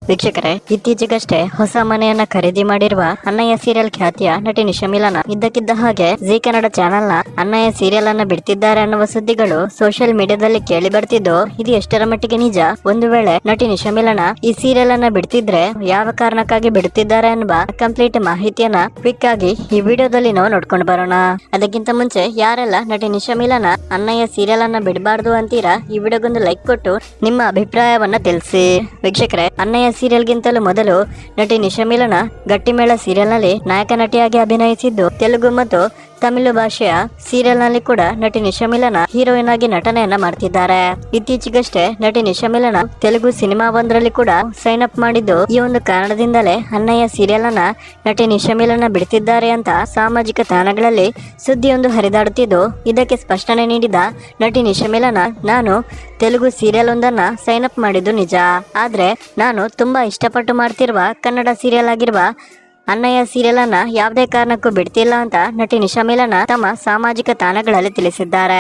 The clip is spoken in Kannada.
ವೀಕ್ಷಕರೇ, ಇತ್ತೀಚೆಗಷ್ಟೇ ಹೊಸ ಮನೆಯನ್ನ ಖರೀದಿ ಮಾಡಿರುವ ಅಣ್ಣಯ್ಯ ಸೀರಿಯಲ್ ಖ್ಯಾತಿಯ ನಟಿ ನಿಶಾ ಮಿಲನ ಇದ್ದಕ್ಕಿದ್ದ ಹಾಗೆ ಜಿ ಕನ್ನಡ ಚಾನೆಲ್ ನ ಅಣ್ಣಯ್ಯ ಸೀರಿಯಲ್ ಅನ್ನ ಬಿಡ್ತಿದ್ದಾರೆ ಅನ್ನುವ ಸುದ್ದಿಗಳು ಸೋಷಿಯಲ್ ಮೀಡಿಯಾದಲ್ಲಿ ಕೇಳಿ ಬರ್ತಿದ್ದು, ಇದು ಎಷ್ಟರ ಮಟ್ಟಿಗೆ ನಿಜ? ಒಂದು ವೇಳೆ ನಟಿ ನಿಶಾ ಮಿಲನ ಈ ಸೀರಿಯಲ್ ಅನ್ನ ಬಿಡ್ತಿದ್ರೆ ಯಾವ ಕಾರಣಕ್ಕಾಗಿ ಬಿಡುತ್ತಿದ್ದಾರೆ ಅನ್ನುವ ಕಂಪ್ಲೀಟ್ ಮಾಹಿತಿಯನ್ನ ಕ್ವಿಕ್ ಆಗಿ ಈ ವಿಡಿಯೋದಲ್ಲಿ ನಾವು ನೋಡ್ಕೊಂಡು ಬರೋಣ. ಅದಕ್ಕಿಂತ ಮುಂಚೆ ಯಾರೆಲ್ಲ ನಟಿ ನಿಶಾ ಮಿಲನ ಅಣ್ಣಯ್ಯ ಸೀರಿಯಲ್ ಅನ್ನ ಬಿಡಬಾರ್ದು ಅಂತೀರಾ, ಈ ವಿಡಿಯೋಗೊಂದು ಲೈಕ್ ಕೊಟ್ಟು ನಿಮ್ಮ ಅಭಿಪ್ರಾಯವನ್ನ ತಿಳಿಸಿ. ವೀಕ್ಷಕರೇ, ಅಣ್ಣಯ್ಯ ಸೀರಿಯಲ್ ಗಿಂತಲೂ ಮೊದಲು ನಟಿ ನಿಶಾ ಮಿಲನ ಗಟ್ಟಿಮೇಳ ಸೀರಿಯಲ್ ನಲ್ಲಿ ನಾಯಕ ನಟಿಯಾಗಿ ಅಭಿನಯಿಸಿದ್ದು, ತೆಲುಗು ಮತ್ತು ತಮಿಳು ಭಾಷೆಯ ಸೀರಿಯಲ್ ನಲ್ಲಿ ಕೂಡ ನಟಿ ನಿಶಾ ಮಿಲನ ಹೀರೋಯಿನ್ ಆಗಿ ನಟನೆಯನ್ನ ಮಾಡ್ತಿದ್ದಾರೆ. ಇತ್ತೀಚೆಗಷ್ಟೇ ನಟಿ ನಿಶಾ ಮಿಲನ ತೆಲುಗು ಸಿನಿಮಾ ಒಂದರಲ್ಲಿ ಕೂಡ ಸೈನ್ ಅಪ್ ಮಾಡಿದ್ದು, ಈ ಒಂದು ಕಾರಣದಿಂದಲೇ ಅಣ್ಣಯ್ಯ ಸೀರಿಯಲ್ ಅನ್ನ ನಟಿ ನಿಶಾ ಮಿಲನ ಬಿಡ್ತಿದ್ದಾರೆ ಅಂತ ಸಾಮಾಜಿಕ ತಾಣಗಳಲ್ಲಿ ಸುದ್ದಿಯೊಂದು ಹರಿದಾಡುತ್ತಿದ್ದು, ಇದಕ್ಕೆ ಸ್ಪಷ್ಟನೆ ನೀಡಿದ ನಟಿ ನಿಶಾ ಮಿಲನ, ನಾನು ತೆಲುಗು ಸೀರಿಯಲ್ ಒಂದನ್ನ ಸೈನ್ ಅಪ್ ಮಾಡಿದ್ದು ನಿಜ, ಆದ್ರೆ ನಾನು ತುಂಬಾ ಇಷ್ಟಪಟ್ಟು ಮಾಡ್ತಿರುವ ಕನ್ನಡ ಸೀರಿಯಲ್ ಆಗಿರುವ ಅಣ್ಣಯ್ಯ ಸೀರಿಯಲ್ ಅನ್ನ ಯಾವುದೇ ಕಾರಣಕ್ಕೂ ಬಿಡ್ತಿಲ್ಲ ಅಂತ ನಟಿ ನಿಶಾ ಮಿಲನ ತಮ್ಮ ಸಾಮಾಜಿಕ ತಾಣಗಳಲ್ಲಿ ತಿಳಿಸಿದ್ದಾರೆ.